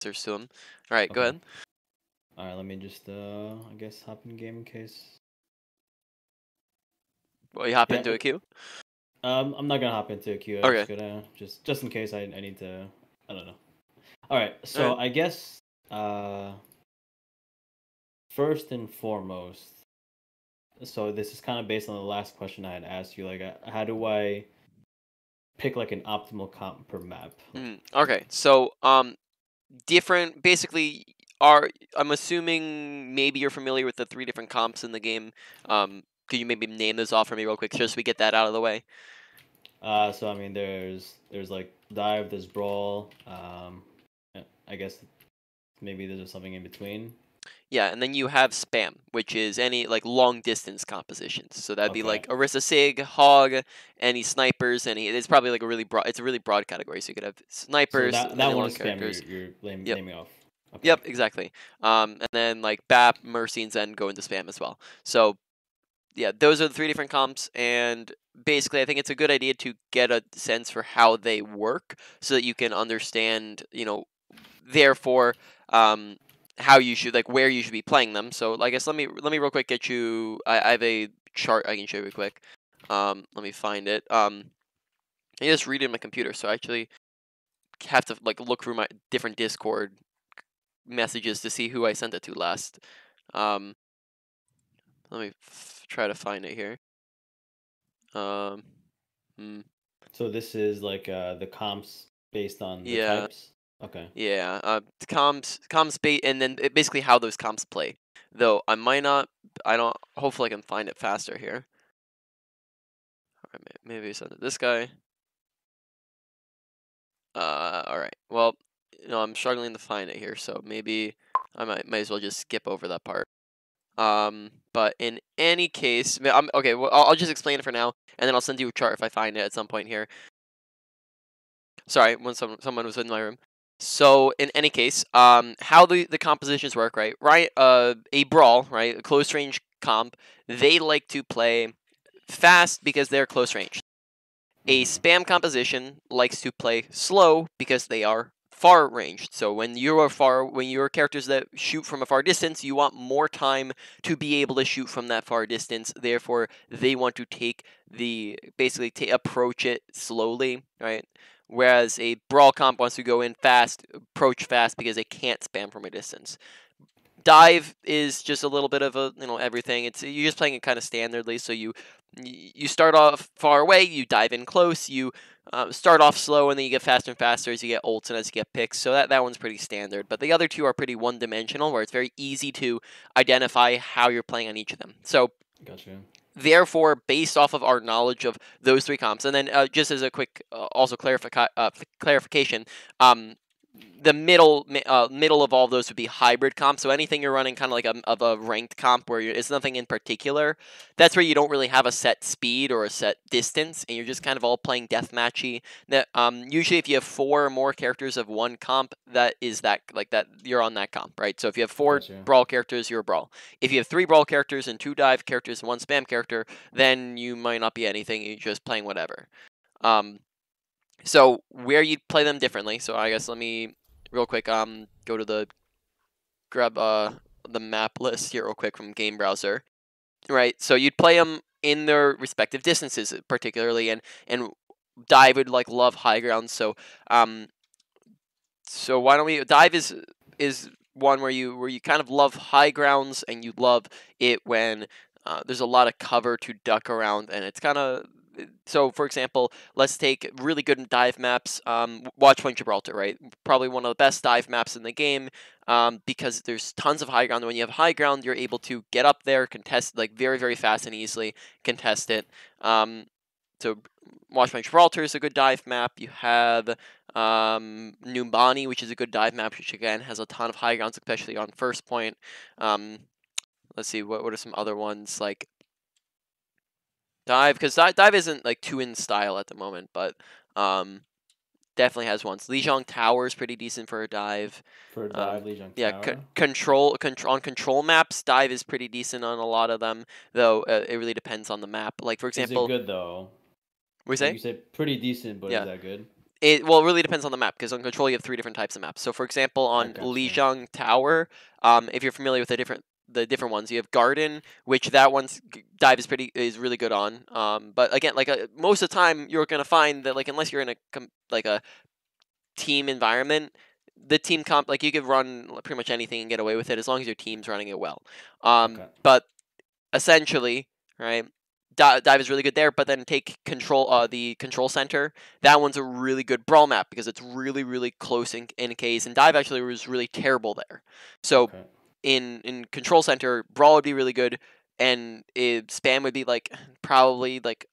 answers to them. All right, go Okay. ahead. All right, let me just I guess hop in game in case. Well, you hop Yeah. into a queue. I'm not gonna hop into a queue. I'm Okay. just gonna just in case I need to. I don't know. All right. All So right. I guess first and foremost. So this is kind of based on the last question I had asked you. Like, how do I pick like an optimal comp per map? Okay. So different. Basically, I'm assuming maybe you're familiar with the 3 different comps in the game. Could you maybe name those off for me real quick, just so we get that out of the way? So I mean, there's like dive, there's brawl. I guess maybe there's something in between. Yeah, and then you have spam, which is any like long distance compositions. So that'd be Okay. like Orisa Sig, Hog, any snipers, any. It's probably like a really broad. It's a really broad category. So you could have So snipers, that many one long is spam. characters. You're Yep. naming off. Okay. Yep, exactly. And then like BAP, Mercy, and Zen go into spam as well. So yeah, those are the 3 different comps, and basically, I think it's a good idea to get a sense for how they work, so that you can understand, therefore, how you should like where you should be playing them. So, I guess let me real quick get you. I have a chart I can show you real quick. Let me find it. I just read it in my computer, so I actually have to like look through my different Discord messages to see who I sent it to last. Um, let me try to find it here. Hmm. So this is like the comps based on the Yeah, types. Okay. yeah. Comms and then basically how those comps play. Though I might not. I don't. Hopefully, I can find it faster here. All right, maybe send it to this guy. All right. Well, I'm struggling to find it here, so maybe I might as well just skip over that part. But in any case, I'm okay. Well, I'll just explain it for now, and then I'll send you a chart if I find it at some point here. Sorry, when someone was in my room. So in any case, how the compositions work, right? Right, a brawl, right, a close range comp. They like to play fast because they're close range. A spam composition likes to play slow because they are far ranged. So when you're characters that shoot from a far distance, you want more time to be able to shoot from that far distance. Therefore, they want to approach it slowly, right? Whereas a brawl comp wants to go in fast, approach fast because they can't spam from a distance. Dive is just a little bit of a everything. You're just playing it kind of standardly. So you start off far away, you dive in close, you start off slow, and then you get faster and faster as you get ults and as you get picks. So that one's pretty standard. But the other 2 are pretty one-dimensional, where it's very easy to identify how you're playing on each of them. So Gotcha. therefore, based off of our knowledge of those 3 comps, and then just as a quick also clarification, the middle of all of those would be hybrid comp. So anything you're running kind of like a ranked comp where it's nothing in particular, that's where you don't really have a set speed or a set distance, and you're just kind of all playing deathmatchy. That usually if you have 4 or more characters of one comp, that is that like that you're on that comp, right? So if you have 4 Gotcha. brawl characters, you're a brawl. If you have 3 brawl characters and 2 dive characters and 1 spam character, then you might not be anything. You're just playing whatever. So where you play them differently. So I guess let me real quick go to grab the map list here real quick from game browser. Right. So you'd play them in their respective distances, particularly, and dive would like love high ground. So why don't we dive is one where you kind of love high grounds, and you love it when there's a lot of cover to duck around, and it's kind of so. For example, let's take really good dive maps. Watchpoint Gibraltar, right? Probably one of the best dive maps in the game, because there's tons of high ground. When you have high ground, you're able to get up there, contest like very very fast and easily contest it. So Watchpoint Gibraltar is a good dive map. You have Numbani, which is a good dive map, which again has a ton of high grounds, especially on first point. Let's see, what are some other ones like dive? Because dive isn't like too in style at the moment, but definitely has ones. Lijiang Tower is pretty decent for a dive. For dive, Lijiang Yeah, Tower. on control maps, dive is pretty decent on a lot of them, though it really depends on the map. Like for Is it example, good though? we Like say you said, pretty decent, but is yeah. that good? it really depends on the map because on Control you have 3 different types of maps. So for example, I on gotcha. Lijiang Tower, if you're familiar with the different ones, you have Garden, which that one's dive is really good on. But again, like most of the time, you're gonna find that like unless you're in a team environment, the team comp like you could run pretty much anything and get away with it as long as your team's running it well. Okay. But essentially, right? Dive is really good there, but then take the control center. That one's a really good brawl map because it's really, really close in case. And dive actually was really terrible there. So Okay. in control center, brawl would be really good, and spam would be like probably like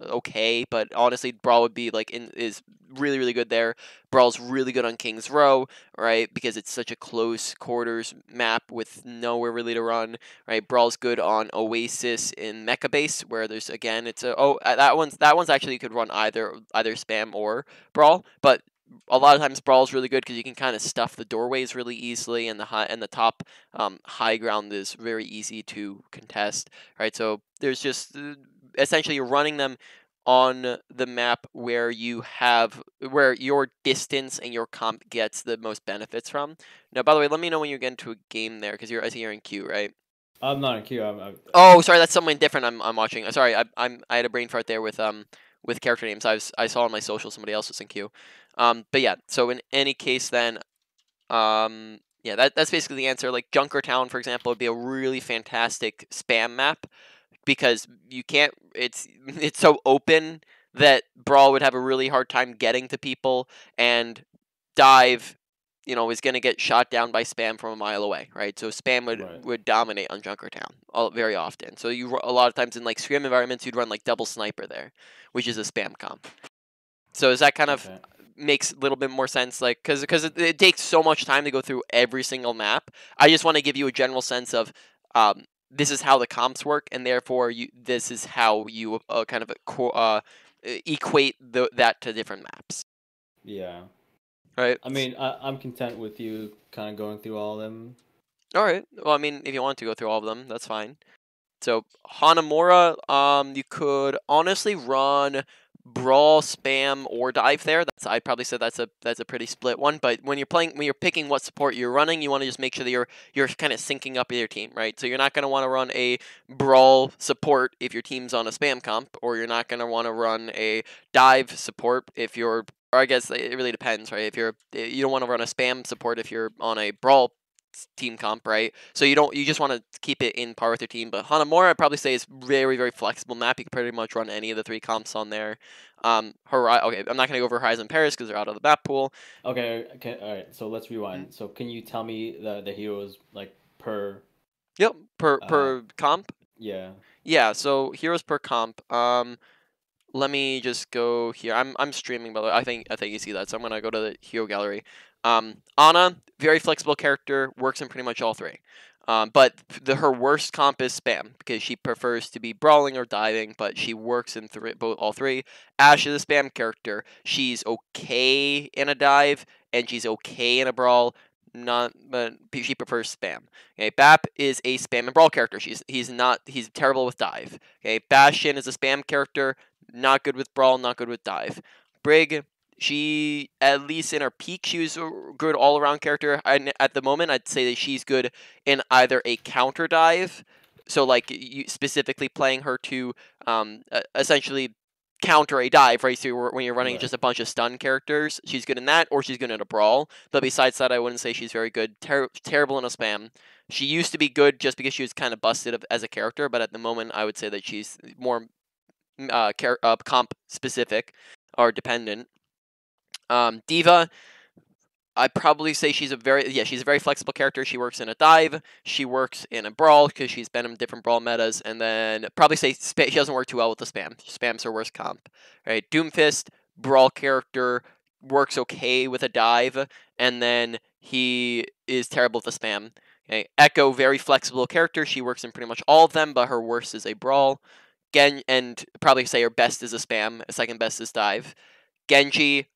okay, but honestly, brawl would be like is really really good there. Brawl's really good on King's Row, right? Because it's such a close quarters map with nowhere really to run, right? Brawl's good on Oasis in Mecha Base, where there's again it's that one's actually you could run either spam or brawl, but a lot of times Brawl's really good because you can kind of stuff the doorways really easily, and the top high ground is very easy to contest, right? So there's just essentially you're running them on the map where where your distance and your comp gets the most benefits from. Now, by the way, let me know when you get into a game there because I see you're in queue, right? I'm not in queue. Oh, sorry, that's something different. I'm watching. Sorry, I had a brain fart there with character names. I saw on my social somebody else was in queue. But yeah. So in any case, then yeah, that's basically the answer. Like Junkertown, for example, would be a really fantastic spam map because you can't. It's so open that Brawl would have a really hard time getting to people, and Dive, is going to get shot down by spam from a mile away, right? So spam right. would dominate on Junkertown very often. So a lot of times in like scrim environments, you'd run like double sniper there, which is a spam comp. So does that kind of Okay. makes a little bit more sense? Like, because it takes so much time to go through every single map. I just want to give you a general sense of this is how the comps work, and therefore this is how you kind of equate that to different maps, Yeah. right? I mean, I'm content with you kind of going through all of them. All right. Well, I mean, if you want to go through all of them, that's fine. So Hanamura, you could honestly run brawl, spam, or dive there. I'd probably say that's a pretty split one. But when you're picking what support you're running, you want to just make sure that you're kind of syncing up with your team, right? So you're not going to want to run a brawl support if your team's on a spam comp, or you're not going to want to run a dive support if you're. Or I guess it really depends, right? If you don't want to run a spam support if you're on a brawl team comp, right? So you just want to keep it in par with your team. But Hanamura, I'd probably say is very very flexible map. You can pretty much run any of the 3 comps on there. Okay, I'm not gonna go over Horizon Paris because they're out of the map pool. Okay. Okay. All right. So let's Mm. rewind. So can you tell me the heroes like per? Yep, per Uh. per comp. Yeah. Yeah, so heroes per comp. Let me just go here. I'm streaming by the way. I think you see that. So I'm gonna go to the hero gallery. Ana, very flexible character, works in pretty much all 3. But her worst comp is spam because she prefers to be brawling or diving, but she works in all 3. Ash is a spam character. She's okay in a dive and she's okay in a brawl. Not, but she prefers spam. Okay, Bap is a spam and brawl character. He's terrible with dive. Okay, Bastion is a spam character, not good with brawl, not good with dive. Brig, she at least in her peak, she was a good all around character. At the moment, I'd say that she's good in either a counter dive, so like you specifically playing her to essentially counter a dive, right? So when you're running Right. just a bunch of stun characters, she's good in that, or she's good in a brawl. But besides that, I wouldn't say she's very good. Terrible in a spam. She used to be good just because she was kind of busted as a character, but at the moment, I would say that she's more comp specific or dependent. Diva, I'd probably say she's a very flexible character. She works in a dive, she works in a brawl because she's been in different brawl metas, and then probably say she doesn't work too well with the spam. Spam's her worst comp, right? Doomfist, brawl character, works okay with a dive, and then he is terrible with the spam. Okay, Echo, very flexible character. She works in pretty much all of them, but her worst is a brawl. And probably say her best is a spam, second best is dive. Genji,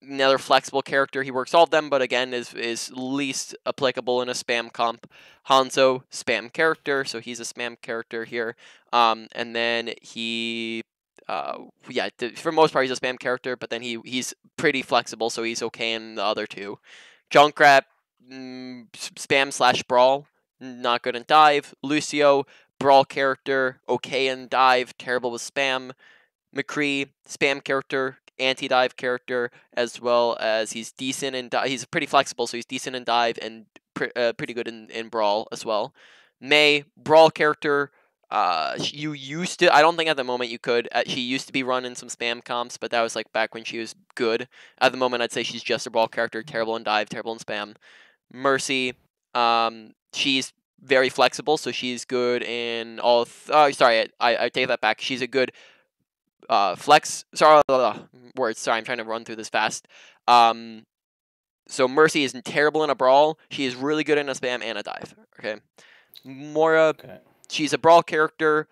another flexible character. He works all of them, but again is least applicable in a spam comp. Hanzo, spam character, so he's a spam character here. And then he yeah, for most part he's a spam character, but then he's pretty flexible, so he's okay in the other two. Junkrat, spam slash brawl, not good in dive. Lucio, brawl character, okay in dive, terrible with spam. McCree, spam character, anti-dive character, as well as he's decent in he's pretty flexible, so he's decent in dive and pretty good in brawl as well. May, brawl character. You used to. I don't think at the moment you could. She used to be run in some spam comps, but that was like back when she was good. At the moment, I'd say she's just a brawl character, terrible in dive, terrible in spam. Mercy, she's very flexible, so she's good in all. Sorry, I take that back. She's a good flex. Sorry, words. Sorry, I'm trying to run through this fast. So Mercy is terrible in a brawl. She is really good in a spam and a dive. Okay. Mora, Okay. she's a brawl character.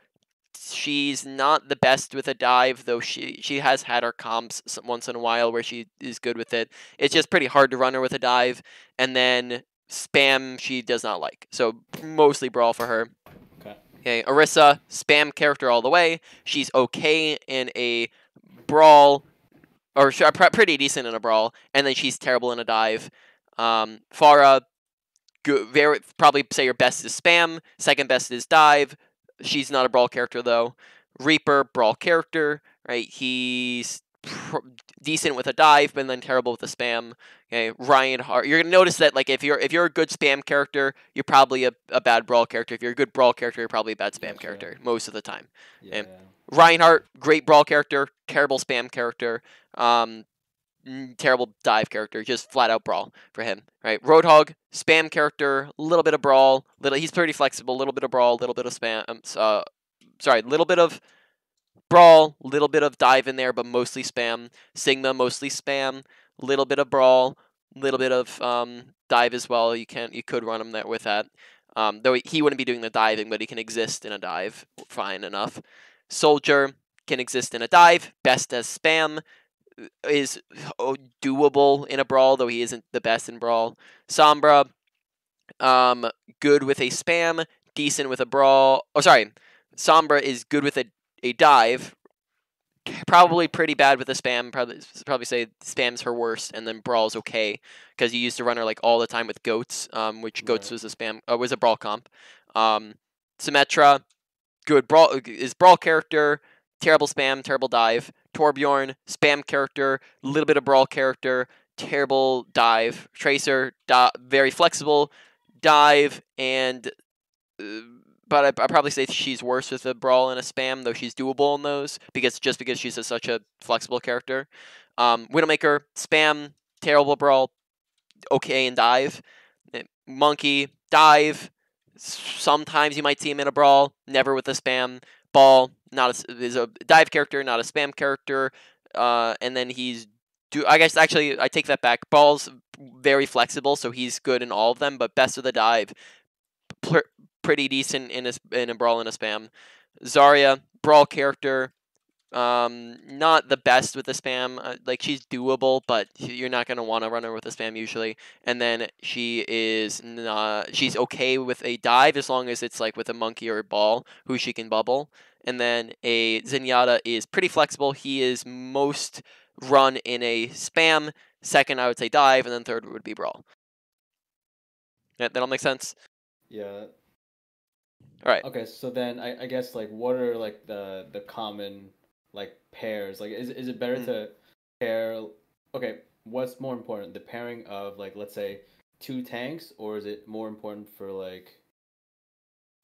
She's not the best with a dive, though she has had her comps once in a while where she is good with it. It's just pretty hard to run her with a dive. And then spam she does not like. So mostly brawl for her. Okay. Okay, Orisa, spam character all the way. She's okay in a brawl, or pretty decent in a brawl, and then she's terrible in a dive. Farah, good, very probably say your best is spam, second best is dive. She's not a brawl character though. Reaper, brawl character, right? He's decent with a dive, but then terrible with a spam. Okay, Ryan Hart. You're gonna notice that like if you're a good spam character, you're probably a bad brawl character. If you're a good brawl character, you're probably a bad spam Gotcha. character most of the time. Yeah. Okay. Reinhardt, great brawl character, terrible spam character. Terrible dive character, just flat out brawl for him. Right, Roadhog, spam character, a little bit of brawl, he's pretty flexible, a little bit of brawl, a little bit of spam. Little bit of brawl, little bit of dive in there, but mostly spam. Sigma, mostly spam, little bit of brawl, little bit of dive as well. You could run him there with that. Though he wouldn't be doing the diving, but he can exist in a dive, fine enough. Soldier can exist in a dive, best as spam, is doable in a brawl, though he isn't the best in brawl. Sombra, good with a spam, decent with a brawl. Oh, sorry. Sombra is good with a dive, probably pretty bad with a spam. Probably say spam's her worst, and then brawl's okay because you used to run her like all the time with goats, which goats was a spam was a brawl comp. Symmetra, good brawl character, terrible spam, terrible dive. Torbjorn, spam character, a little bit of brawl character, terrible dive. Tracer, very flexible, dive, and but I probably say she's worse with a brawl and a spam, though she's doable in those because she's such a flexible character. Widowmaker, spam, terrible brawl, okay in dive. Monkey, dive. Sometimes you might see him in a brawl, never with a spam. Ball, is a dive character, not a spam character. And then I guess actually I take that back. Ball's very flexible, so he's good in all of them, but best of the dive, pretty decent in a brawl and a spam. Zarya, brawl character, not the best with the spam. Like she's doable, but you're not gonna want to run her with a spam usually. And then she's okay with a dive as long as it's like with a monkey or a ball who she can bubble. And then a Zenyatta is pretty flexible. He is most run in a spam. Second, I would say dive, and then third would be brawl. Yeah, that'll make sense. Yeah. All right. Okay, so then I guess like what are like the common like pairs? Like is it better to pair okay, what's more important? The pairing of like let's say two tanks, or is it more important for like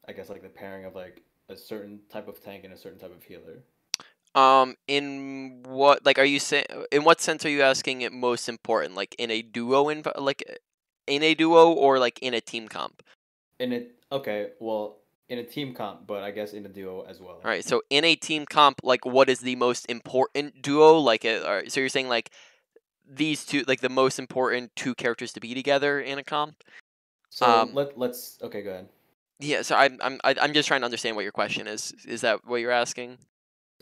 I guess like the pairing of like a certain type of tank and a certain type of healer? In what like are you saying? In what sense are you asking it most important? Like in a duo, in a duo, or like in a team comp? In it okay, well in a team comp, but I guess in a duo as All well. right. So in a team comp, like what is the most important duo? Like, all right, so you're saying like these two, like the most important two characters to be together in a comp? So let's okay, go ahead. Yeah. So I'm just trying to understand what your question is. Is that what you're asking?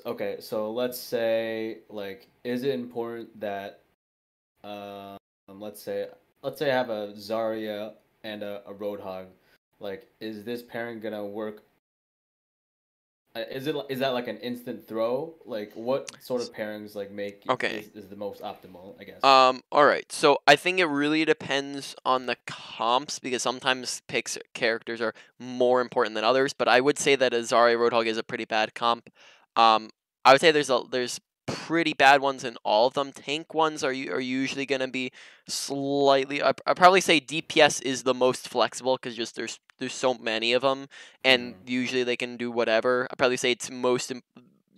Okay, so let's say like is it important that let's say I have a Zarya and a Roadhog. Like, is this pairing gonna work Is that like an instant throw? Like what sort S- of pairings like make Okay. is the most optimal? I guess. All right. So I think it really depends on the comps because sometimes picks characters are more important than others. But I would say that a Zarya Roadhog is a pretty bad comp. I would say there's pretty bad ones in all of them. Tank ones are usually gonna be slightly. I probably say DPS is the most flexible because just there's so many of them, and Mm, usually they can do whatever. I probably say it's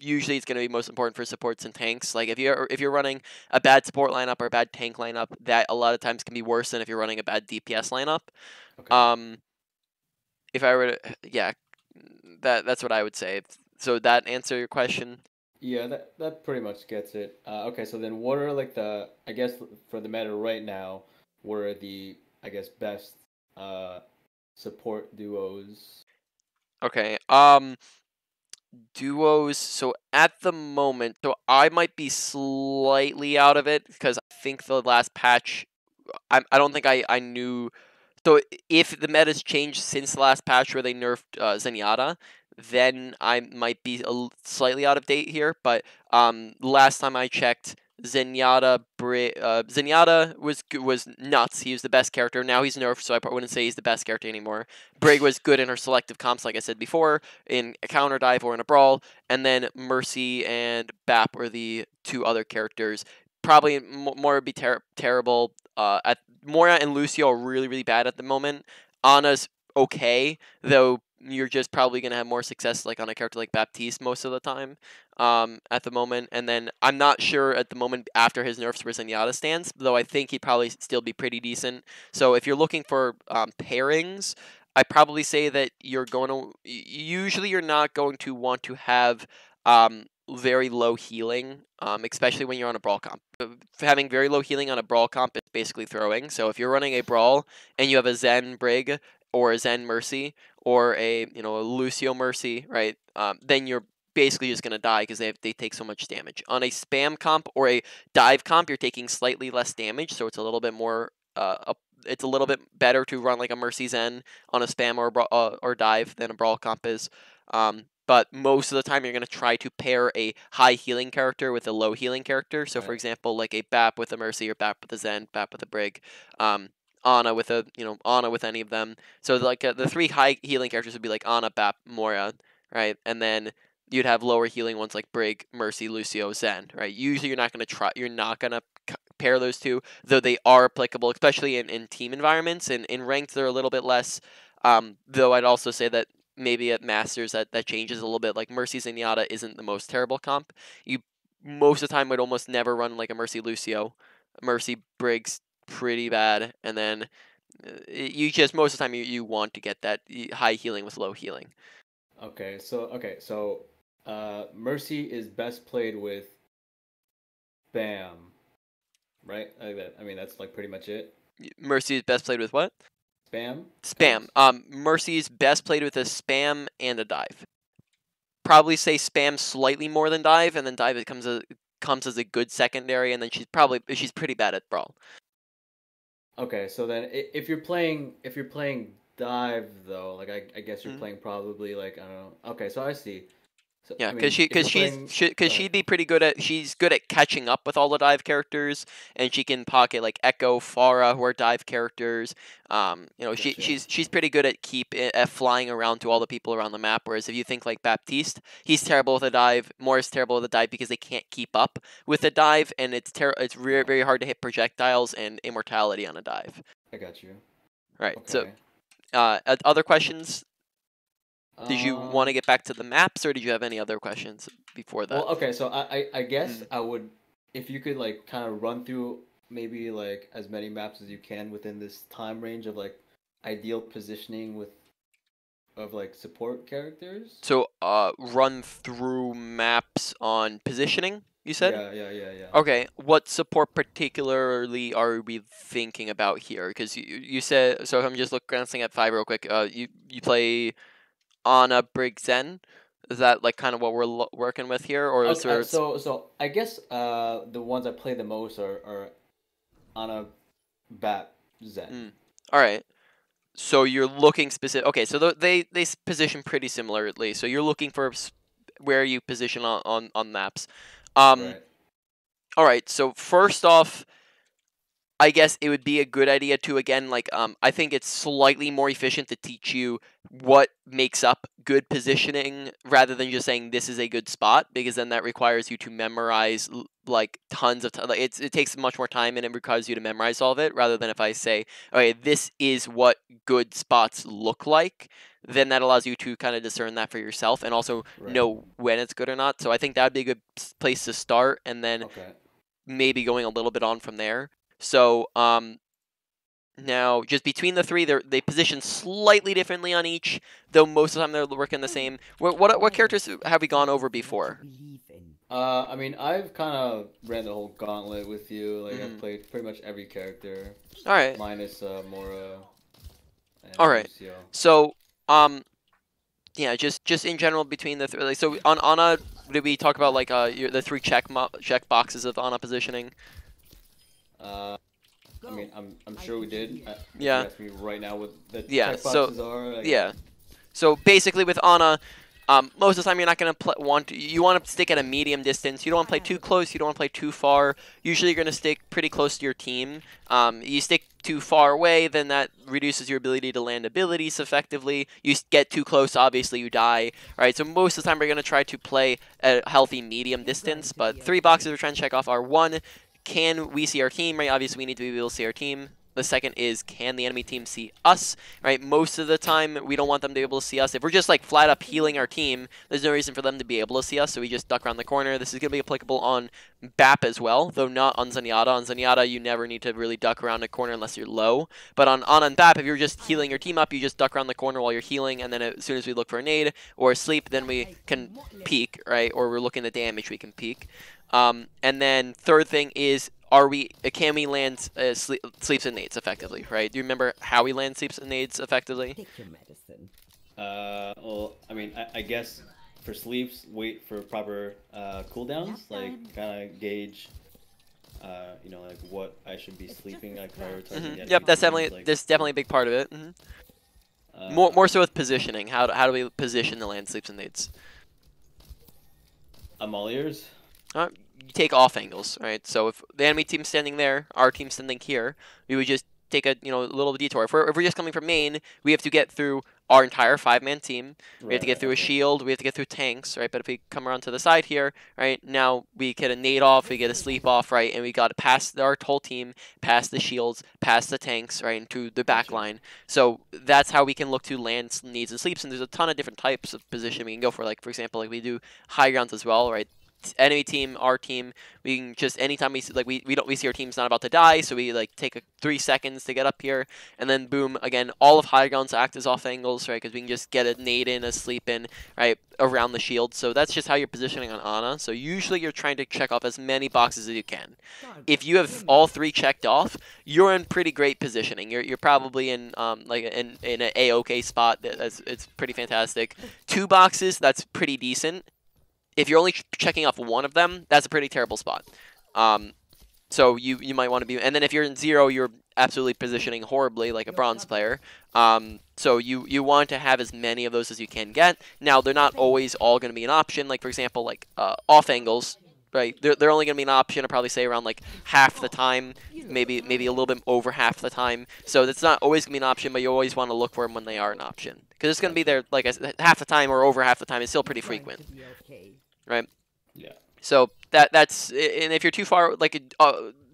usually it's going to be most important for supports and tanks. Like if you're running a bad support lineup or a bad tank lineup, that a lot of times can be worse than if you're running a bad DPS lineup. okay. Um, if I were to, yeah, that's what I would say. So that answer your question. Yeah, that pretty much gets it. Okay, so then what are like the I guess for the meta right now, what are the I guess best uh support duos? Okay. Duos. So at the moment, so I might be slightly out of it because I think the last patch, I don't think I knew. So if the meta's changed since the last patch where they nerfed Zenyatta, then I might be slightly out of date here. But last time I checked, Zenyatta was nuts. He was the best character. Now he's nerfed, so I wouldn't say he's the best character anymore. Brig was good in her selective comps, like I said before, in a counter dive or in a brawl, and then Mercy and Bap were the two other characters. Probably more would be terrible. At Moira and Lucio are really, really bad at the moment. Anna's okay, though you're just probably gonna have more success like on a character like Baptiste most of the time. At the moment, and then I'm not sure at the moment after his nerfs where Zenyatta stands, though I think he'd probably still be pretty decent. So if you're looking for pairings, I probably say that you're going to usually you're not going to want to have very low healing, especially when you're on a brawl comp. Having very low healing on a brawl comp is basically throwing. So if you're running a brawl and you have a Zen Brig or a Zen Mercy or a Lucio Mercy, right? Then you're basically just gonna die because they take so much damage. On a spam comp or a dive comp, you're taking slightly less damage, so it's a little bit more. It's a little bit better to run like a Mercy Zen on a spam or dive than a brawl comp is. But most of the time, you're going to try to pair a high healing character with a low healing character. So, for Right. example, like a Bap with a Mercy or Bap with a Zen, Bap with a Brig, um, Ana with Ana with any of them. So, like the three high healing characters would be like Ana, Bap, Moira, right? And then you'd have lower healing ones like Brig, Mercy, Lucio, Zen, right? Usually, you're not going to pair those two, though they are applicable, especially in team environments. And in ranked, they're a little bit less. Though I'd also say that maybe at Masters that changes a little bit. Like Mercy Zenyatta isn't the most terrible comp. You most of the time would almost never run like a Mercy Lucio. Mercy Briggs pretty bad, and then you just most of the time you want to get that high healing with low healing. Okay, so Mercy is best played with Bam, right? Like that. I mean, that's like pretty much it. Mercy is best played with what? Spam Spam. comps. Mercy is best played with a spam and a dive. Probably say spam slightly more than dive, and then dive comes as a good secondary, and then she's pretty bad at brawl. Okay, so then if you're playing dive though, like I guess you're Mm-hmm. playing probably like I don't know. Okay, so I see. So Yeah, I because mean, she if because you're playing, go ahead. she'd be pretty good at she's good at catching up with all the dive characters, and she can pocket like Echo, Farah, who are dive characters. Gotcha. She's pretty good at flying around to all the people around the map. Whereas if you think like Baptiste, he's terrible with a dive. Morris terrible with a dive because they can't keep up with a dive, and it's very Oh, very hard to hit projectiles and immortality on a dive. I got you. Right. So, Okay. other questions? Did you want to Um. get back to the maps, or did you have any other questions before Well, that? okay. So I guess Mm. I would, if you could like kind of run through maybe like as many maps as you can within this time range of like ideal positioning with of like support characters. So, run through maps on positioning, you said? Yeah, yeah, yeah, yeah. Okay, what support particularly are we thinking about here? Because you said, so I'm just glancing at five real quick. You play Ana Brig Zen? Is that like kind of what we're working with here, or is Okay, there? so I guess the ones I play the most are on a bat Zen. Mm, all right. So you're looking specific. Okay, so they position pretty similarly. So you're looking for where you position on maps. All Right. right. So first off, I guess it would be a good idea to, again, like, I think it's slightly more efficient to teach you what makes up good positioning rather than just saying this is a good spot, because then that requires you to memorize like tons of time. Like, it takes much more time and it requires you to memorize all of it, rather than if I say, okay, this is what good spots look like, then that allows you to kind of discern that for yourself and also Right. know when it's good or not. So I think that would be a good place to start, and then Okay. maybe going a little bit on from there. So, now just between the three, they position slightly differently on each, though most of the time they're working the same. What characters have we gone over before? I mean, I've kind of ran the whole gauntlet with you. Like, I've played pretty much every character, All right, minus Mora and all right. Lucio. So, yeah, just in general between the three. Like, so on Ana, did we talk about like the three check boxes of Ana positioning? I mean, I'm sure we did. If Yeah. you ask me right now what the Yeah. checkboxes are, like, Yeah. So basically with Ana, most of the time you're not going to you want to stick at a medium distance. You don't want to play too close. You don't want to play too far. Usually you're going to stick pretty close to your team. You stick too far away, then that reduces your ability to land abilities effectively. You get too close, obviously you die. All right, so most of the time we're going to try to play a healthy medium distance, but three boxes we're trying to check off are: one, can we see our team, right? Obviously we need to be able to see our team. The second is, can the enemy team see us, right? Most of the time, we don't want them to be able to see us. If we're just like flat up healing our team, there's no reason for them to be able to see us, so we just duck around the corner. This is going to be applicable on BAP as well, though not on Zenyatta. On Zenyatta, you never need to really duck around a corner unless you're low. But on Ana and BAP, if you're just healing your team up, you just duck around the corner while you're healing, and then as soon as we look for a nade or a sleep, then we can peek, right? Or we're looking at damage, we can peek. And then third thing is, can we land sleeps and nades effectively, right? Do you remember how we land sleeps and nades effectively? Take your medicine. Well, I mean, I guess for sleeps, wait for proper cooldowns, like kind of gauge, you know, like what I should be sleeping, like prioritizing. The Yep, that's enemy definitely teams, that's definitely a big part of it. More so with positioning. How do we position the land sleeps and nades? I'm all ears. You take off angles, right? So if the enemy team's standing there, our team's standing here, we would just take a little detour. If we're just coming from main, we have to get through our entire 5-man team. We have to get through a shield. We have to get through tanks, right? But if we come around to the side here, right, now we get a nade off, we get a sleep off, right, and we got to pass our whole team, past the shields, past the tanks, right, into the back line. So that's how we can look to land needs and sleeps. And there's a ton of different types of position we can go for. Like, for example, like we do high grounds as well, right? Enemy team, our team, we can just, anytime we see, like, we see our team's not about to die, so we like take 3 seconds to get up here, and then boom, again, all of high grounds act as off angles, right? Because we can just get a nade in, a sleep in, right, around the shield. So that's just how you're positioning on Ana. So usually you're trying to check off as many boxes as you can. If you have all 3 checked off, you're in pretty great positioning. You're probably in like in an A-OK spot. It's pretty fantastic. 2 boxes, that's pretty decent. If you're only checking off one of them, that's a pretty terrible spot. So you might want to be, and then if you're in 0, you're absolutely positioning horribly like a bronze player. So you want to have as many of those as you can get. Now, they're not always all going to be an option. Like, for example, like off angles, right? They're only going to be an option, I'd probably say around like half the time, maybe a little bit over half the time. So that's not always going to be an option, but you always want to look for them when they are an option. Because it's going to be there, like I said, half the time or over half the time. It's still pretty frequent. Right? Yeah. So that's, and if you're too far, like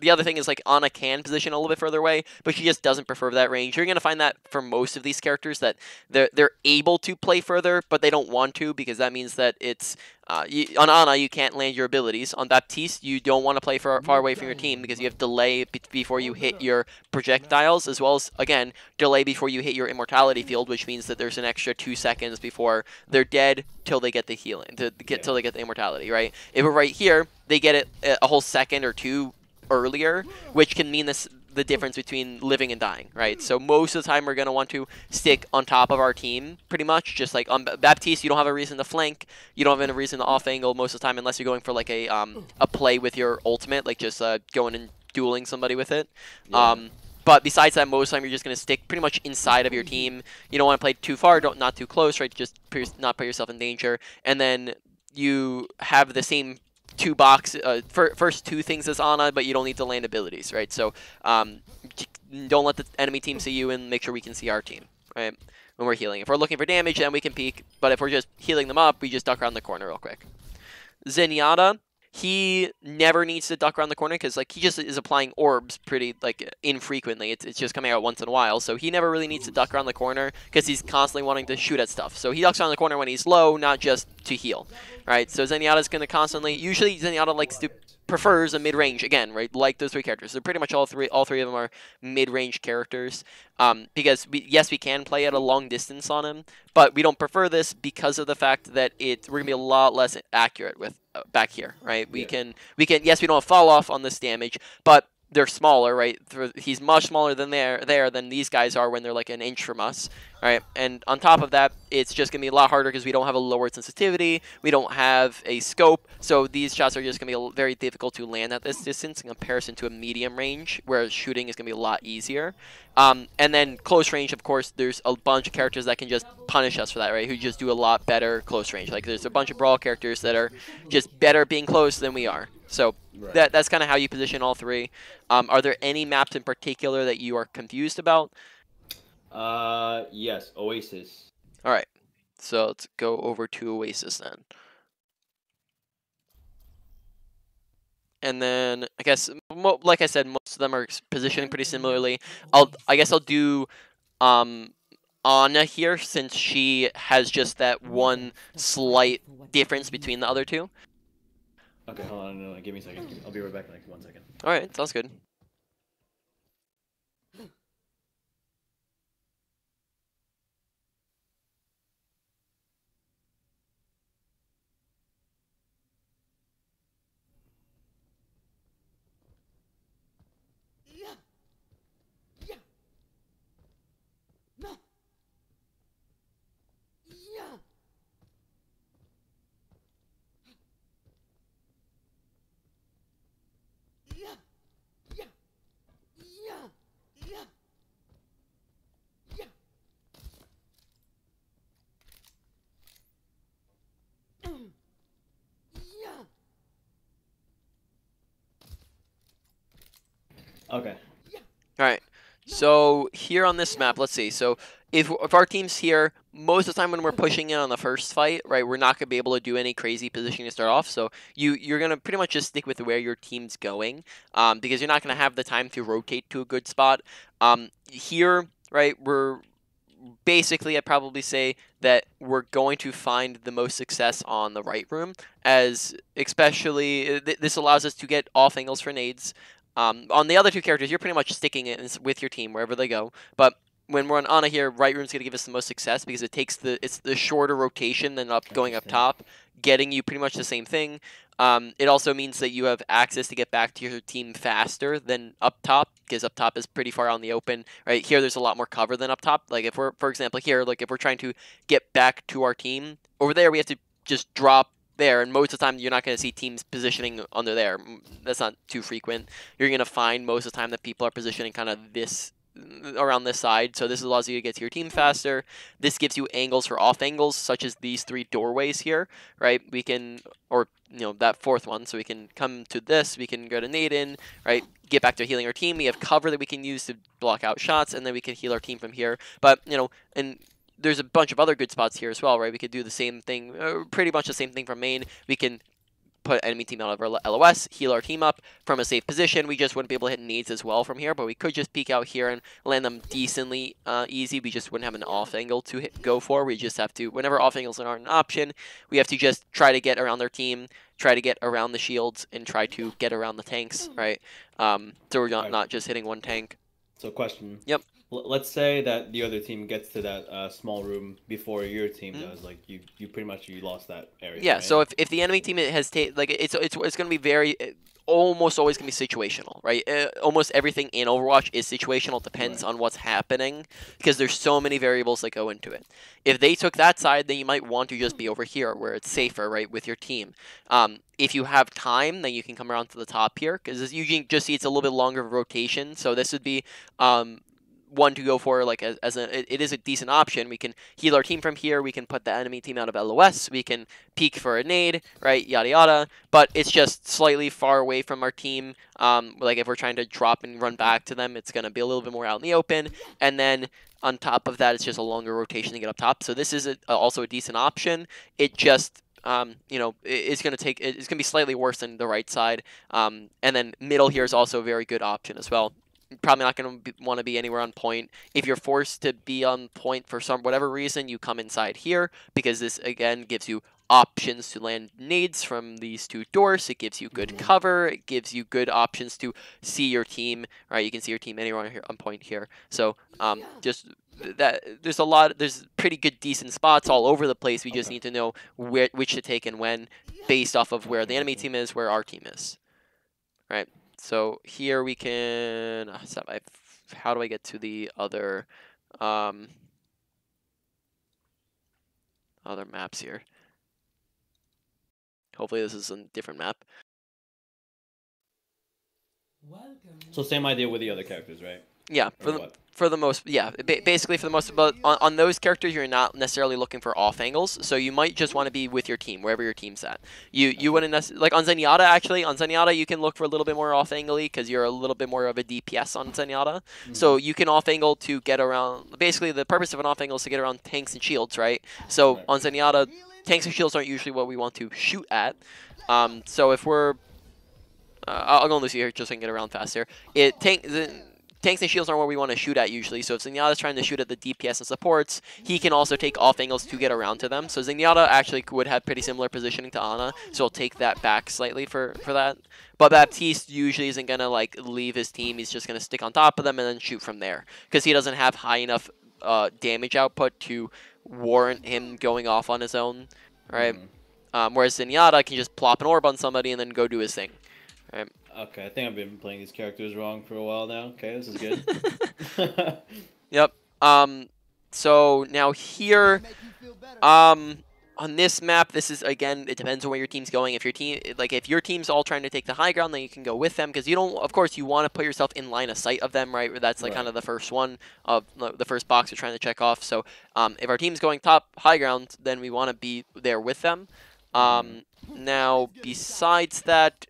the other thing is, like, Ana can position a little bit further away, but she just doesn't prefer that range. You're gonna find that for most of these characters that they're able to play further, but they don't want to, because that means that it's on Ana you can't land your abilities. On Baptiste you don't want to play far away from your team because you have delay before you hit your projectiles, as well as, again, delay before you hit your immortality field, which means that there's an extra 2 seconds before they're dead till they get the healing, till they get the immortality, right? If we're right here, they get it a whole second or 2 earlier, which can mean the difference between living and dying, right? So most of the time we're going to want to stick on top of our team, pretty much. Just like on Baptiste, you don't have a reason to flank, you don't have a reason to off angle most of the time, unless you're going for like a play with your ultimate, like just going and dueling somebody with it. Yeah. But besides that, most of the time you're just going to stick pretty much inside of your team. You don't want to play too far, not too close, right? Just not put yourself in danger. And then you have the same first two things as Ana, but you don't need to land abilities, right? So don't let the enemy team see you, and make sure we can see our team, right? When we're healing. If we're looking for damage, then we can peek. But if we're just healing them up, we just duck around the corner real quick. Zenyatta, he never needs to duck around the corner because like he just is applying orbs pretty like infrequently. It's just coming out once in a while, so he never really needs to duck around the corner because he's constantly wanting to shoot at stuff. So he ducks around the corner when he's low, not just to heal, right? So Zenyatta's going to constantly. Usually Zenyatta prefers a mid-range again, right? Like those three characters. So pretty much all three of them are mid-range characters. Because yes, we can play at a long distance on him, but we don't prefer this because of the fact that we're gonna be a lot less accurate with back here, right? We can yes, we don't have fall off on this damage, but they're smaller, right? He's much smaller than than these guys are when they're like an inch from us, right? And on top of that, it's just gonna be a lot harder because we don't have a lowered sensitivity, we don't have a scope, so these shots are just gonna be very difficult to land at this distance in comparison to a medium range, where shooting is gonna be a lot easier. And then close range, of course, there's a bunch of characters that can just punish us for that, right? Who just do a lot better close range. Like there's a bunch of brawl characters that are just better being close than we are. So that's kind of how you position all three. Are there any maps in particular that you are confused about? Yes, Oasis. All right, so let's go over to Oasis then. And then I guess, like I said, most of them are positioning pretty similarly. I guess I'll do Ana here, since she has just that one slight difference between the other two. Okay, hold on, no, give me a second. I'll be right back in like 1 second. All right, sounds good. Okay. All right. So here on this map, let's see. So if our team's here, most of the time when we're pushing in on the first fight, right, we're not gonna be able to do any crazy positioning to start off. So you're gonna pretty much just stick with where your team's going, because you're not gonna have the time to rotate to a good spot. Here, right, we're basically, I'd probably say that we're going to find the most success on the right room, as especially this allows us to get off angles for nades. On the other two characters, you're pretty much sticking it with your team wherever they go. But when we're on Ana here, right room's going to give us the most success because it's the shorter rotation than going up top, getting you pretty much the same thing. It also means that you have access to get back to your team faster than up top, because up top is pretty far on the open. Right here, there's a lot more cover than up top. Like if we're, for example, here, like if we're trying to get back to our team over there, we have to just drop there, and most of the time you're not going to see teams positioning under there. That's not too frequent. You're going to find most of the time that people are positioning kind of this around this side, so this allows you to get to your team faster. This gives you angles for off angles, such as these three doorways here, right? We can, or that fourth one, so we can come to this, we can go to nade in, right? Get back to healing our team. We have cover that we can use to block out shots, and then we can heal our team from here. But and there's a bunch of other good spots here as well, right? We could do the same thing, pretty much the same thing from main. We can put enemy team out of our LOS, heal our team up from a safe position. We just wouldn't be able to hit needs as well from here, but we could just peek out here and land them decently easy. We just wouldn't have an off angle to go for. We just have to, whenever off angles aren't an option, we have to just try to get around their team, try to get around the shields, and try to get around the tanks, right? So we're not just hitting one tank. So question. Yep. Let's say that the other team gets to that small room before your team does. Like you pretty much lost that area. Yeah. Right? So if the enemy team has it's going to be very almost always going to be situational, right? Almost everything in Overwatch is situational. Depends on what's happening, because there's so many variables that go into it. If they took that side, then you might want to just be over here where it's safer, right, with your team. If you have time, then you can come around to the top here, because as you just see, it's a little bit longer rotation. So this would be one to go for, like it is a decent option. We can heal our team from here. We can put the enemy team out of LOS. We can peek for a nade, right? Yada yada. But it's just slightly far away from our team. Like if we're trying to drop and run back to them, it's gonna be a little bit more out in the open. And then on top of that, it's just a longer rotation to get up top. So this is also a decent option. It just you know, it's going to take, it's going to be slightly worse than the right side. And then middle here is also a very good option as well. Probably not going to want to be anywhere on point. If you're forced to be on point for whatever reason, you come inside here, because this again gives you options to land nades from these two doors. It gives you good cover. It gives you good options to see your team. Right, you can see your team anywhere on point here. So just that there's pretty good decent spots all over the place. We just need to know which to take and when, based off of where the enemy team is, where our team is. Right. So here we can. How do I get to the other other maps here? Hopefully this is a different map. So same idea with the other characters, right? Yeah, for the most, yeah, basically for the most, but on those characters you're not necessarily looking for off angles, so you might just want to be with your team wherever your team's at. You wouldn't necessarily, like on Zenyatta, actually on Zenyatta you can look for a little bit more off angle-y because you're a little bit more of a DPS on Zenyatta. So you can off angle to get around. Basically the purpose of an off angle is to get around tanks and shields, right? So on Zenyatta, tanks and shields aren't usually what we want to shoot at. So if we're I'll go Lucy here just so I can get around faster. Tanks and shields aren't what we want to shoot at usually, so if Zenyatta's trying to shoot at the DPS and supports, he can also take off angles to get around to them. So Zenyatta actually would have pretty similar positioning to Ana, so he'll take that back slightly for that. But Baptiste usually isn't going to like leave his team, he's just going to stick on top of them and then shoot from there, because he doesn't have high enough damage output to warrant him going off on his own, right? Whereas Zenyatta can just plop an orb on somebody and then go do his thing. Right. Okay, I think I've been playing these characters wrong for a while now. Okay, this is good. Yep. So now here, on this map, this is, again, it depends on where your team's going. If your team's all trying to take the high ground, then you can go with them, because you don't, of course, you want to put yourself in line of sight of them, right? That's like kind of the first one of the first box you're trying to check off. So if our team's going top high ground, then we want to be there with them. Now, besides that,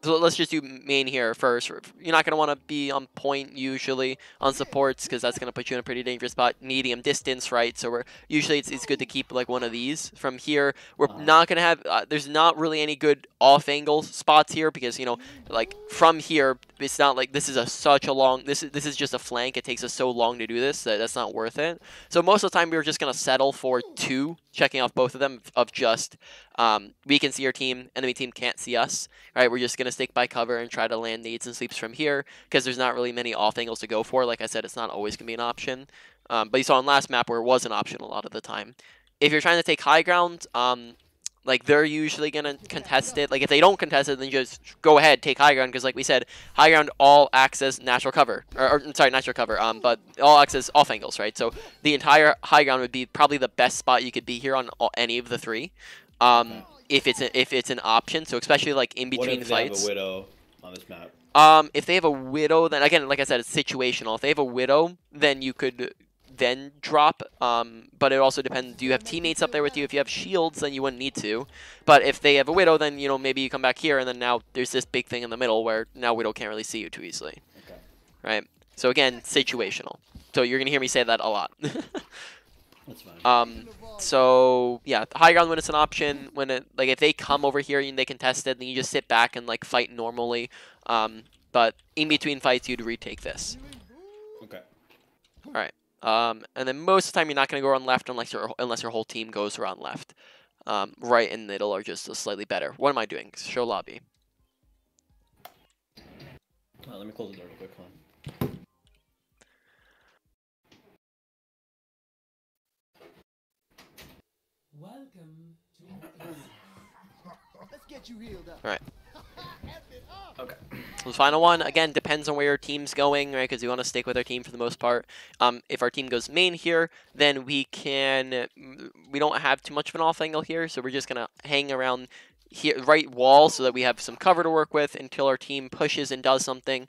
so let's just do main here first. You're not going to want to be on point usually on supports, because that's going to put you in a pretty dangerous spot. Medium distance, right? So usually it's good to keep like one of these. From here, we're not going to have, there's not really any good off angle spots here, because, you know, like from here, it's not like this is such a long, this is just a flank. It takes us so long to do this that that's not worth it. So most of the time we're just going to settle for 2, checking off both of them, of just we can see our team, enemy team can't see us, right? We're just going to stick by cover and try to land nades and sleeps from here, because there's not really many off angles to go for. Like I said, it's not always going to be an option. But you saw on last map where it was an option a lot of the time. If you're trying to take high ground, like they're usually going to contest it. Like if they don't contest it, then just go ahead, take high ground, because like we said, high ground all access natural cover, or sorry, natural cover, but all access off angles, right? So the entire high ground would be probably the best spot you could be here on any of the 3. If it's an option, so especially like in between fights. What if they have a Widow on this map? If they have a Widow, then again, like I said, it's situational. If they have a Widow, then you could then drop. But it also depends. Do you have teammates up there with you? If you have shields, then you wouldn't need to. But if they have a Widow, then, you know, maybe you come back here, and then now there's this big thing in the middle where now Widow can't really see you too easily. Okay. Right. So again, situational. So you're gonna hear me say that a lot. That's fine. So yeah, high ground when it's an option. When it, like, if they come over here and they contest it, then you just sit back and like fight normally. But in between fights, you'd retake this. Okay. All right. And then most of the time you're not going to go around left unless your whole team goes around left. Right and middle are just slightly better. What am I doing? Show lobby. Let me close the door real quick. Hold on. Welcome to Let's get you healed up. All right. Okay. The final one, again, depends on where your team's going, right? Because we want to stick with our team for the most part. If our team goes main here, then we don't have too much of an off angle here, so we're just going to hang around right wall so that we have some cover to work with until our team pushes and does something.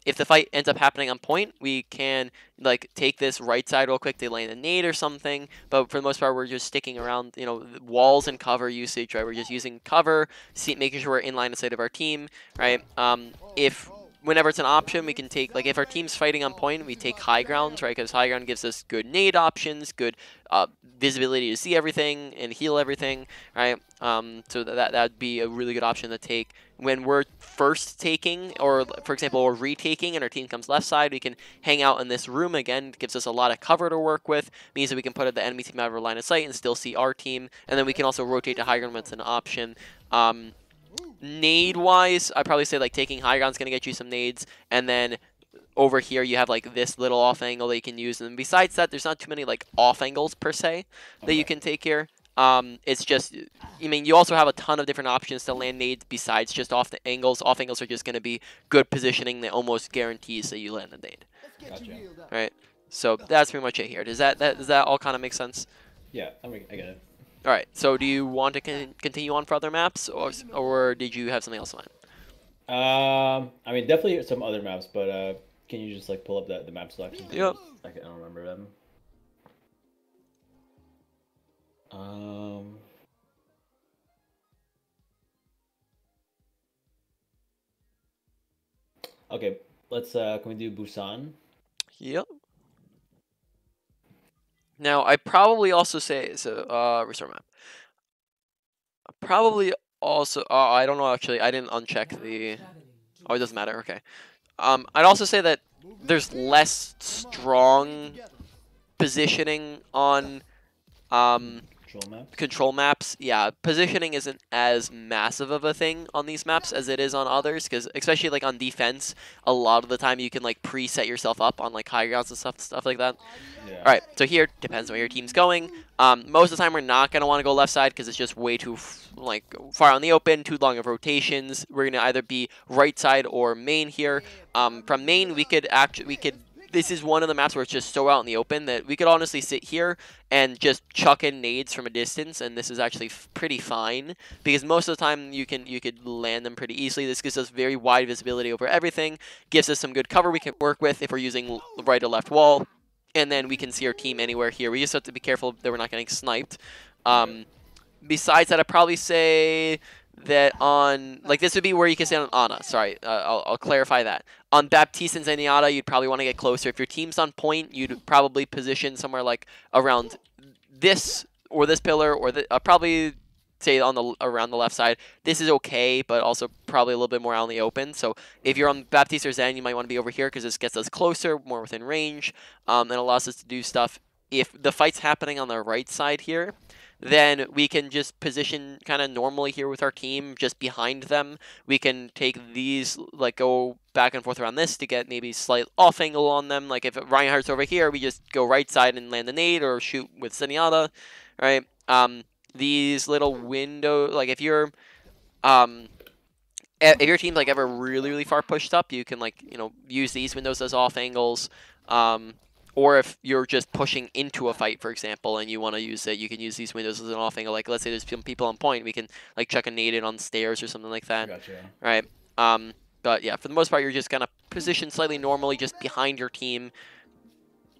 If the fight ends up happening on point, we can like take this right side real quick to land a nade or something. But for the most part, we're just sticking around, you know, walls and cover usage, right? We're just using cover, making sure we're in line of sight of our team, right? If whenever it's an option, we can take, like if our team's fighting on point, we take high grounds, right? Because high ground gives us good nade options, good visibility to see everything and heal everything, right? So that'd be a really good option to take when we're first taking, or for example, we're retaking and our team comes left side. We can hang out in this room again. It gives us a lot of cover to work with. Means that we can put the enemy team out of our line of sight and still see our team. And then we can also rotate to high ground when it's an option. Nade wise, I'd probably say like taking high ground's gonna get you some nades, and then over here you have like this little off angle that you can use, and besides that there's not too many like off angles per se that you can take here. It's just, I mean, you also have a ton of different options to land nades besides just off the angles. Off angles are just going to be good positioning that almost guarantees that you land a nade. Gotcha. Right, so that's pretty much it here. Does that all kind of make sense? Yeah, I get it. All right, so do you want to continue on for other maps, or did you have something else in mind? I mean, definitely some other maps, but can you just like pull up the map selection? Yep. I don't remember them. Okay, let's can we do Busan? Yep. Now I probably also say so. Restart map. Probably also. I don't know actually. I didn't uncheck the. Oh, it doesn't matter. Okay. I'd also say that there's less strong positioning on control maps. Yeah, positioning isn't as massive of a thing on these maps as it is on others, because especially like on defense, a lot of the time you can like preset yourself up on like high grounds and stuff like that. Yeah. All right, so here depends on where your team's going. Most of the time we're not gonna want to go left side because it's just way too like far on the open, too long of rotations. We're gonna either be right side or main here. From main we could this is one of the maps where it's just so out in the open that we could honestly sit here and just chuck in nades from a distance, and this is actually pretty fine because most of the time you could land them pretty easily. This gives us very wide visibility over everything, gives us some good cover we can work with if we're using right or left wall, and then we can see our team anywhere here. We just have to be careful that we're not getting sniped. Besides that, I'd probably say that on, like, this would be where you can stand on Ana. Sorry, I'll clarify that. On Baptiste and Zenyatta, you'd probably want to get closer. If your team's on point, you'd probably position somewhere like around this or this pillar, or probably say on around the left side. This is okay, but also probably a little bit more out in the open. So if you're on Baptiste or Zen, you might want to be over here because this gets us closer, more within range, and allows us to do stuff. If the fight's happening on the right side here, then we can just position kind of normally here with our team, just behind them. We can take these, like, go back and forth around this to get maybe slight off angle on them. Like if Reinhardt's over here, we just go right side and land the nade or shoot with Zenyatta, right? These little window, like if your team's like ever really far pushed up, you can, like, you know, use these windows as off angles. Or if you're just pushing into a fight, for example, and you want to use it, you can use these windows as an off angle. Like, let's say there's some people on point, we can, like, chuck a nade in on stairs or something like that. Gotcha. Right? But, yeah, for the most part, you're just going to position slightly normally just behind your team.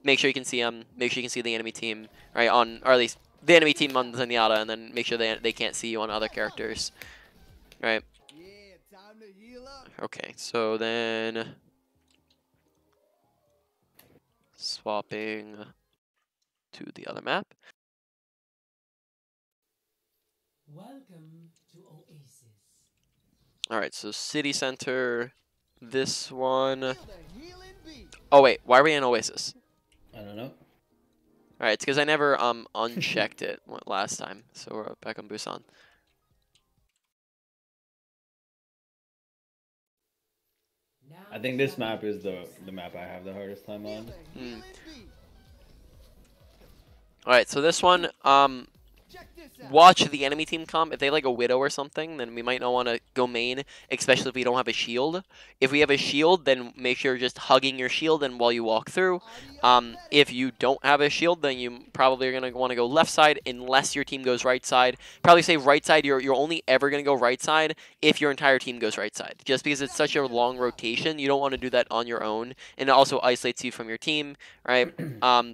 Make sure you can see them. Make sure you can see the enemy team, right? Or at least the enemy team on Zenyatta, and then make sure they can't see you on other characters. Right? Yeah, time to heal up. Okay, so then swapping to the other map. Welcome to Oasis. All right, so city center, this one. Feel the healing beat. Oh wait, why are we in Oasis? I don't know. All right, it's because I never unchecked it last time, so we're back on Busan. I think this map is the map I have the hardest time Feel on. the healing beat. All right, so this one, Check this watch the enemy team comp. If they like a Widow or something, then we might not want to go main, especially if we don't have a shield. If we have a shield, then make sure you're just hugging your shield and while you walk through. If you don't have a shield, then you probably are going to want to go left side unless your team goes right side. Probably say right side, you're only ever going to go right side if your entire team goes right side. Just because it's such a long rotation, you don't want to do that on your own, and it also isolates you from your team, right?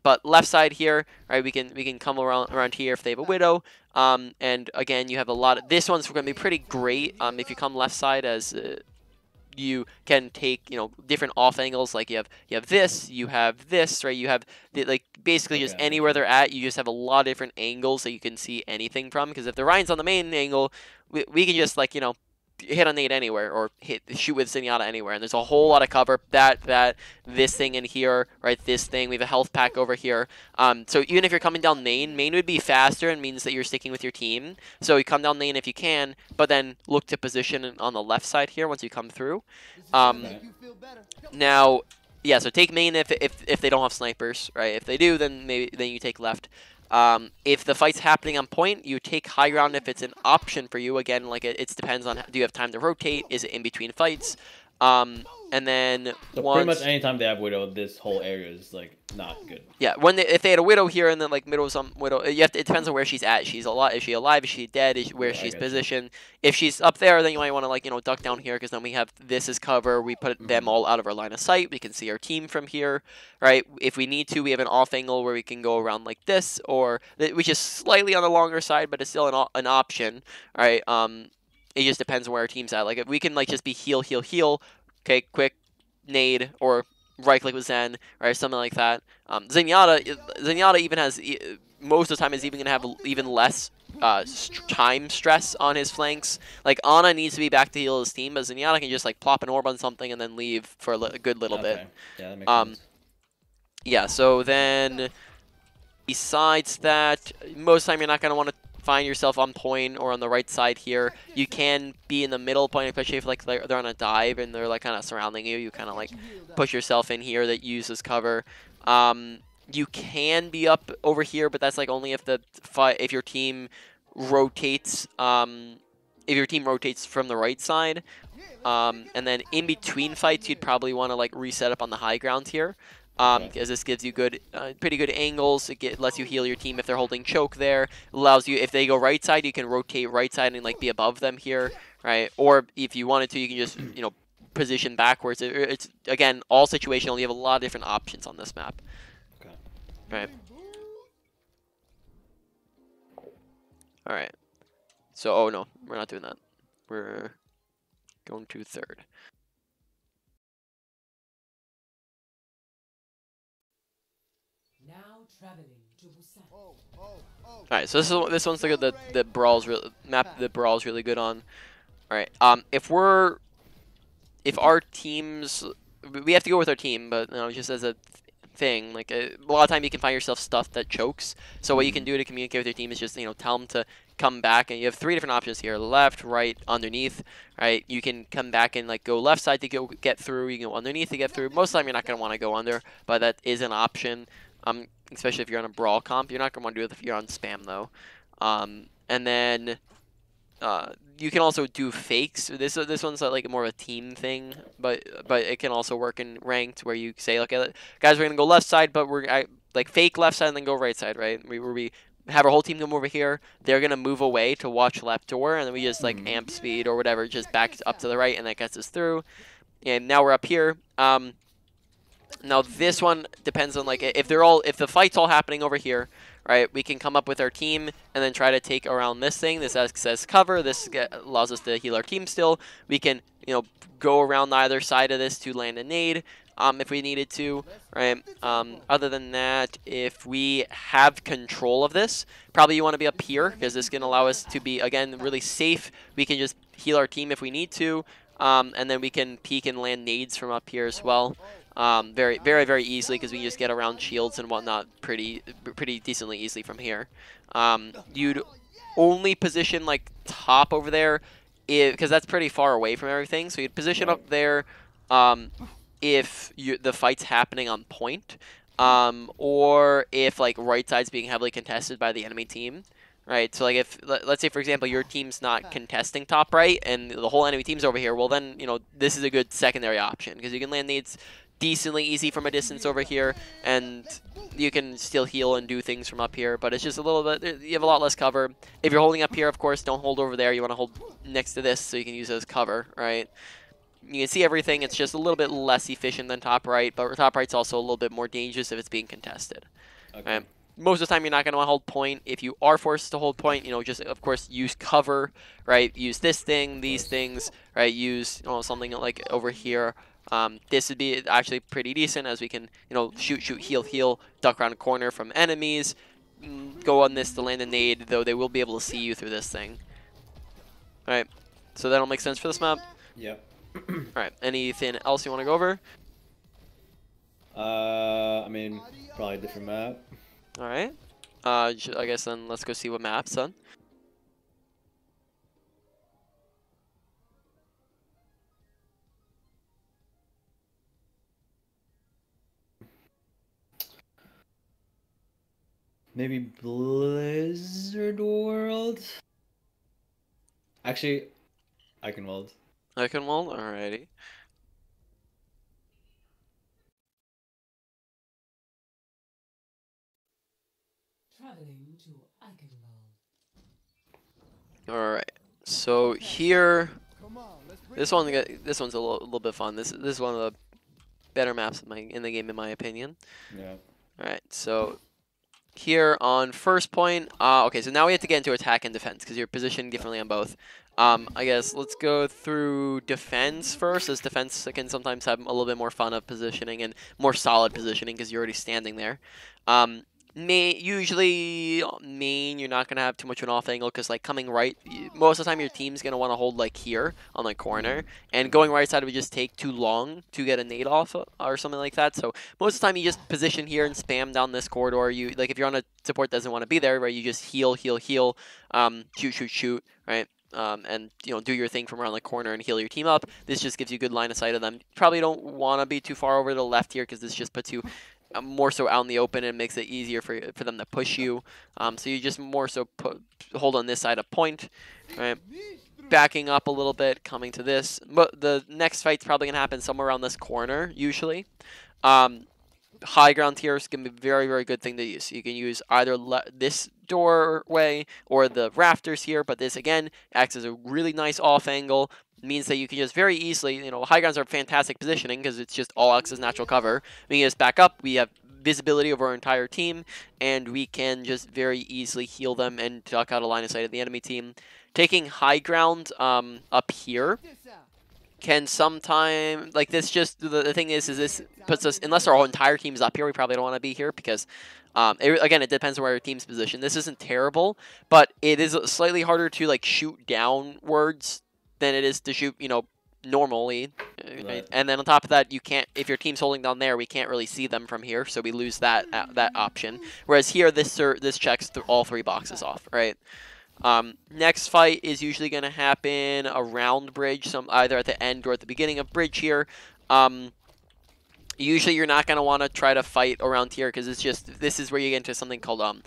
But left side here, right, we can come around here if they have a Widow. And again, you have a lot of, this one's going to be pretty great if you come left side, as you can take, different off angles. Like you have this, right? You have like basically just anywhere they're at, you just have a lot of different angles that you can see anything from. Because if the Ryan's on the main angle, we can just like hit on nade anywhere or shoot with Zenyatta anywhere, and there's a whole lot of cover. This thing in here, right? This thing, we have a health pack over here. So even if you're coming down main would be faster and means that you're sticking with your team. So you come down main if you can, but then look to position on the left side here once you come through. Now, yeah, so take main if they don't have snipers, right? If they do, then you take left. If the fight's happening on point, you take high ground if it's an option for you. Again, like it depends on, do you have time to rotate? Is it in between fights? And then so pretty much anytime they have Widow, this whole area is like not good. Yeah, if they had a Widow here and then like middle some Widow, it depends on where she's at. Is she alive? Is she dead? Where she's positioned? If she's up there, then you might want to like duck down here, because then we have this as cover. We put them all out of our line of sight. We can see our team from here, right? If we need to, we have an off angle where we can go around like this, or which is slightly on the longer side, but it's still an option, right? It just depends on where our team's at. Like if we can like just be heal. Okay, quick nade or right click with Zen or something like that. Zenyatta even has, most of the time is even going to have even less time stress on his flanks. Like Ana needs to be back to heal his team, but Zenyatta can just like plop an orb on something and then leave for a good little bit. Yeah, that makes sense. Yeah, so then besides that, most of the time you're not going to want to find yourself on point or on the right side here. You can be in the middle point, especially if like they're on a dive and they're like kind of surrounding you. You kind of like push yourself in here that uses cover. You can be up over here, but that's like only if if your team rotates. If your team rotates from the right side. And then in between fights, you'd probably want to like reset up on the high ground here. Because this gives you pretty good angles. It lets you heal your team if they're holding choke there. It allows you, if they go right side, you can rotate right side and like be above them here, right? Or if you wanted to, you can just position backwards. It's again all situational. You have a lot of different options on this map. Okay. Right. All right. So oh no, we're not doing that. We're going to third. Now traveling to Busan. All right, so this one's like the brawl's map. The brawl's really good on. All right, if our teams, we have to go with our team, but just as a thing, like a lot of time you can find yourself stuff that chokes. So what you can do to communicate with your team is just tell them to come back, and you have 3 different options here: left, right, underneath. Right, you can come back and like go left side to get through. You can go underneath to get through. Most of the time you're not gonna want to go under, but that is an option. Especially if you're on a brawl comp, you're not gonna want to do it if you're on spam though. And then you can also do fakes. This one's like more of a team thing, but it can also work in ranked where you say, okay, guys, we're gonna go left side, but we're like fake left side and then go right side, right? Where we have our whole team come over here. They're gonna move away to watch left door, and then we just like amp speed or whatever, just back up to the right, and that gets us through. And now we're up here. Now this one depends on like if the fight's all happening over here, right? We can come up with our team and then try to take around this thing. This says cover. This allows us to heal our team still. We can go around either side of this to land a nade if we needed to, right? Other than that, if we have control of this, probably you want to be up here because this can allow us to be again really safe. We can just heal our team if we need to, and then we can peek and land nades from up here as well. Very, very, very easily because we can just get around shields and whatnot pretty decently easily from here. You'd only position like top over there because that's pretty far away from everything. So you'd position up there if the fight's happening on point, or if like right side's being heavily contested by the enemy team. right? So like if let's say for example your team's not contesting top right and the whole enemy team's over here, well then this is a good secondary option because you can land nades decently easy from a distance over here, and you can still heal and do things from up here. But it's just a little bit, you have a lot less cover. If you're holding up here, of course, don't hold over there. You want to hold next to this so you can use it as cover, right? You can see everything. It's just a little bit less efficient than top right, but top right's also a little bit more dangerous if it's being contested. Okay. Right? Most of the time, you're not going to want to hold point. If you are forced to hold point, just, of course, use cover, right? Use this thing, these things, right? Use something like over here. This would be actually pretty decent as we can, shoot, heal, heal, duck around a corner from enemies. Go on this to land a nade, though they will be able to see you through this thing. All right, so that'll make sense for this map. Yep. All right, anything else you want to go over? I mean, probably a different map. All right. I guess then let's go see what map's done. Maybe Blizzard World? Actually, Eichenwald. Eichenwald, alrighty. Traveling to Eichenwald. All right. So here, Come on, let's bring this one's a little bit fun. This is one of the better maps in the game, in my opinion. Yeah. All right. So here on first point, okay. So now we have to get into attack and defense because you're positioned differently on both. I guess let's go through defense first, as defense can sometimes have a little bit more fun of positioning and more solid positioning because you're already standing there. Usually main, you're not gonna have too much of an off angle because like coming right, most of the time your team's gonna want to hold like here on the corner, and going right side would just take too long to get a nade off or something like that. So most of the time you just position here and spam down this corridor. You like if you're on a support that doesn't want to be there, right? You just heal, heal, heal, shoot, shoot, shoot, right? And do your thing from around the corner and heal your team up. This just gives you good line of sight of them. Probably don't want to be too far over to the left here because this just puts you more so out in the open and makes it easier for them to push you. So you just more so hold on this side a point, right? Backing up a little bit, coming to this. But the next fight's probably gonna happen somewhere around this corner usually. High ground here is going to be a very, very good thing to use. You can use either this doorway or the rafters here, but this, again, acts as a really nice off angle. It means that you can just very easily, high grounds are fantastic positioning because it's just all access natural cover. We can just back up. We have visibility over our entire team, and we can just very easily heal them and duck out a line of sight of the enemy team. Taking high ground up here can sometime like this. Just the thing is this puts us, unless our whole entire team is up here, we probably don't want to be here because again, it depends on where your team's position. This isn't terrible, but it is slightly harder to like shoot downwards than it is to shoot normally. Right. And then on top of that, you can't, if your team's holding down there, we can't really see them from here, so we lose that option. Whereas here, this checks all three boxes off, right? Next fight is usually going to happen around bridge, either at the end or at the beginning of bridge here. Usually you're not going to want to try to fight around here because this is where you get into something called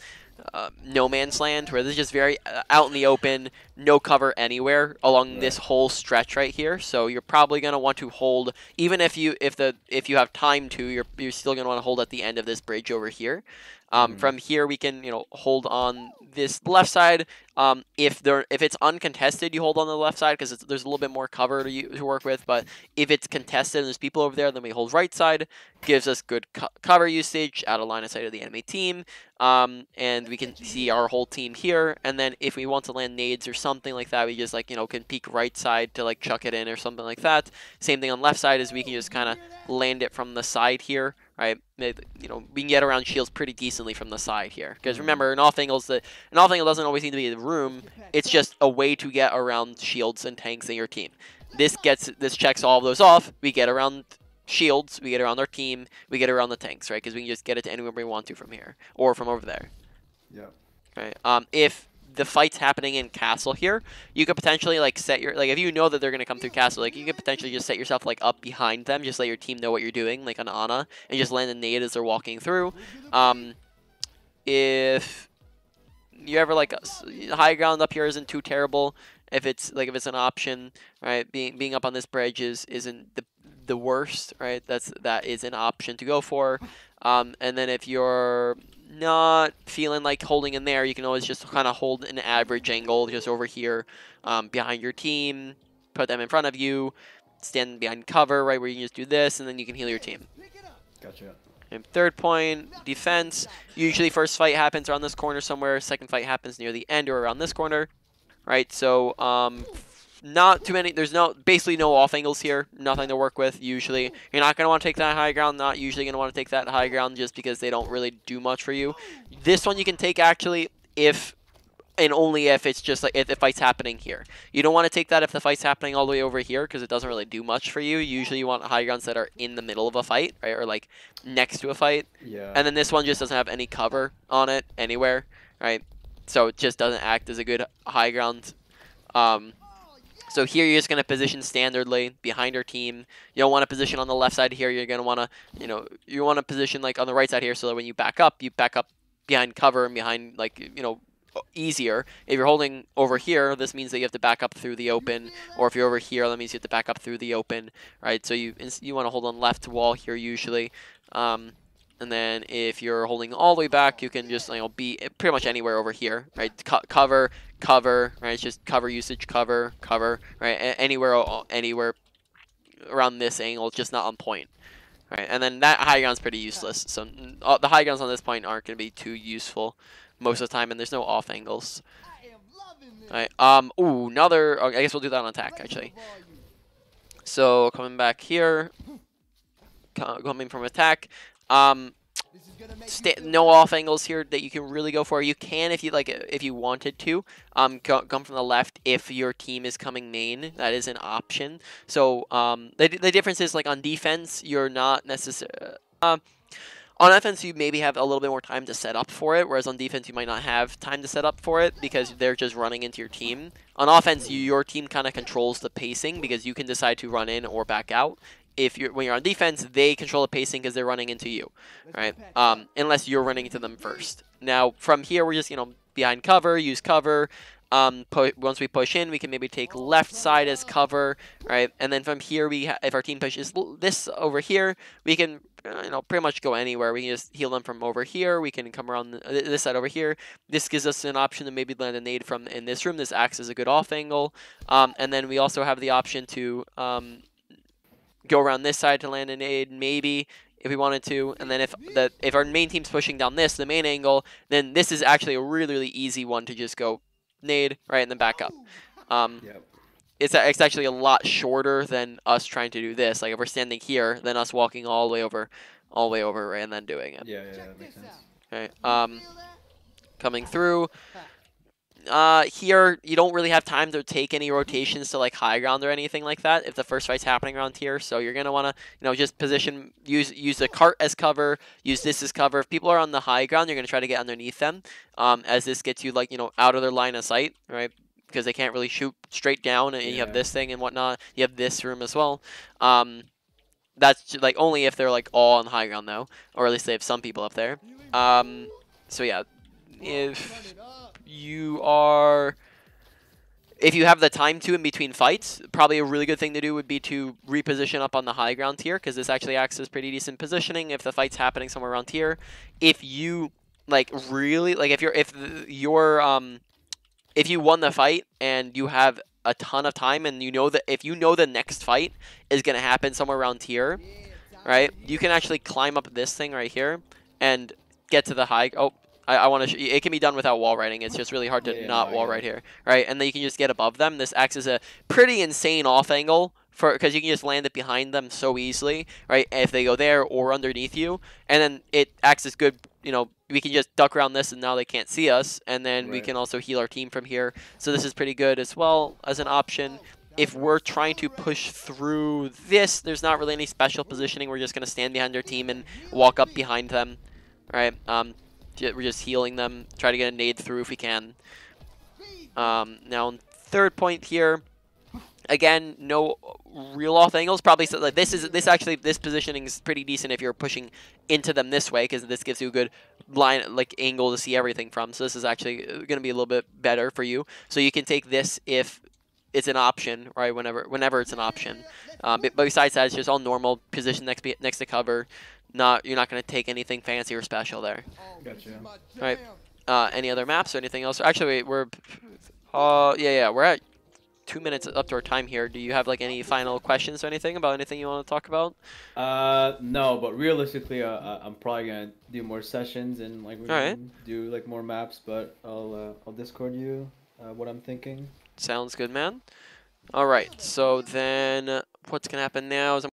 no man's land, where this is just very out in the open, no cover anywhere along this whole stretch right here. So you're probably going to want to hold, even if you have time to, you're still going to want to hold at the end of this bridge over here. From here we can hold on this left side. If it's uncontested, you hold on the left side because there's a little bit more cover to work with. But if it's contested and there's people over there, then we hold right side. Gives us good cover usage, out of line of sight of the enemy team, and we can see our whole team here. And then if we want to land nades or something like that, we just can peek right side to like chuck it in or something like that. Same thing on left side, is we can just kind of land it from the side here. Right, we can get around shields pretty decently from the side here. Because remember, an off angle doesn't always need to be the room. It's just a way to get around shields and tanks in your team. This checks all of those off. We get around shields, we get around our team, we get around the tanks, right? Because we can just get it to anywhere we want to from here or from over there. Yeah. Right. If the fight's happening in castle here, you could potentially set your, if you know that they're gonna come through castle, you could potentially just set yourself up behind them, just let your team know what you're doing, like an Ana, and just land a nade as they're walking through. If you ever like high ground up here isn't too terrible if it's an option, right? Being up on this bridge isn't the worst, right? That is an option to go for. And then if you're not feeling like holding in there, you can always just kind of hold an average angle just over here behind your team, put them in front of you, stand behind cover, right, where you can just do this, and then you can heal your team. Gotcha. And third point, defense. Usually first fight happens around this corner somewhere, second fight happens near the end or around this corner, right? So not too many, there's basically no off angles here, nothing to work with usually. You're not going to want to take that high ground, not usually going to want to take that high ground just because they don't really do much for you. This one you can take actually if and only if it's just like if the fight's happening here. You don't want to take that if the fight's happening all the way over here because it doesn't really do much for you. Usually you want high grounds that are in the middle of a fight, right, or like next to a fight. Yeah. And then this one just doesn't have any cover on it anywhere, right? So it just doesn't act as a good high ground. So here you're just going to position standardly behind our team. You don't want to position on the left side here. You're going to want to, you want to position like on the right side here so that when you back up behind cover and behind like, easier. If you're holding over here, this means that you have to back up through the open, or if you're over here, that means you have to back up through the open, right? So you want to hold on left wall here usually. And then if you're holding all the way back, you can just be pretty much anywhere over here, right? Cover, right? It's just cover usage, cover, right? Anywhere around this angle, just not on point. Right, and then that high ground's pretty useless. So the high grounds on this point aren't going to be too useful most of the time, and there's no off angles. Alright, ooh, another, I guess we'll do that on attack, actually. So, coming back here, coming from attack, no off angles here that you can really go for. You can if you wanted to, come from the left if your team is coming main. That is an option. So, the difference is like on defense, you're not necessarily, on offense, you maybe have a little bit more time to set up for it, whereas on defense, you might not have time to set up for it because they're just running into your team. On offense, your team kind of controls the pacing because you can decide to run in or back out. When you're on defense, they control the pacing because they're running into you, right? Unless you're running into them first. Now, from here, we're just, behind cover, use cover. Once we push in, we can maybe take left side as cover, right? And then from here, if our team pushes this over here, we can, pretty much go anywhere. We can just heal them from over here. We can come around this side over here. This gives us an option to maybe land a nade from in this room. This acts as a good off angle. And then we also have the option to go around this side to land a nade, maybe, if we wanted to. And then if our main team's pushing down the main angle, then this is actually a really, really easy one to just go nade, right, and then back up. Yep. It's actually a lot shorter than us trying to do this. Like if we're standing here, then us walking all the way over, right, and then doing it. Yeah, that makes sense. Okay. Coming through. Here you don't really have time to take any rotations to like high ground or anything like that if the first fight's happening around here. So you're gonna want to just position, use the cart as cover, use this as cover. If people are on the high ground, you're gonna try to get underneath them, as this gets you like out of their line of sight, right? Because they can't really shoot straight down, and you have this thing and whatnot. You have this room as well. That's like only if they're like all on high ground though, or at least they have some people up there. So yeah, if you have the time to in between fights, probably a really good thing to do would be to reposition up on the high ground here, because this actually acts as pretty decent positioning if the fight's happening somewhere around here. If you if you won the fight and you have a ton of time, and if the next fight is gonna happen somewhere around here, right, you can actually climb up this thing right here and get to the high. I want to. It can be done without wall riding. It's just really hard to not wall ride here, right? And then you can just get above them. This acts as a pretty insane off angle because you can just land it behind them so easily, right? If they go there or underneath you, and then it acts as good. We can just duck around this, and now they can't see us, and then we can also heal our team from here. So this is pretty good as well as an option. If we're trying to push through this, there's not really any special positioning. We're just gonna stand behind their team and walk up behind them, right? We're just healing them, try to get a nade through if we can. Now, third point here, Again, no real off angles. Probably so, like this positioning is pretty decent if you're pushing into them this way, because this gives you a good line like angle to see everything from. So this is actually going to be a little bit better for you. So you can take this if it's an option, right? Whenever it's an option. But besides that, it's just all normal position next to cover. You're not going to take anything fancy or special there. Gotcha. All right. Any other maps or anything else? Actually, wait, we're at 2 minutes up to our time here. Do you have like any final questions or anything about anything you want to talk about? No, but realistically, I'm probably gonna do more sessions and like we're gonna do like more maps. But I'll Discord you what I'm thinking. Sounds good, man. All right. So then, what's gonna happen now is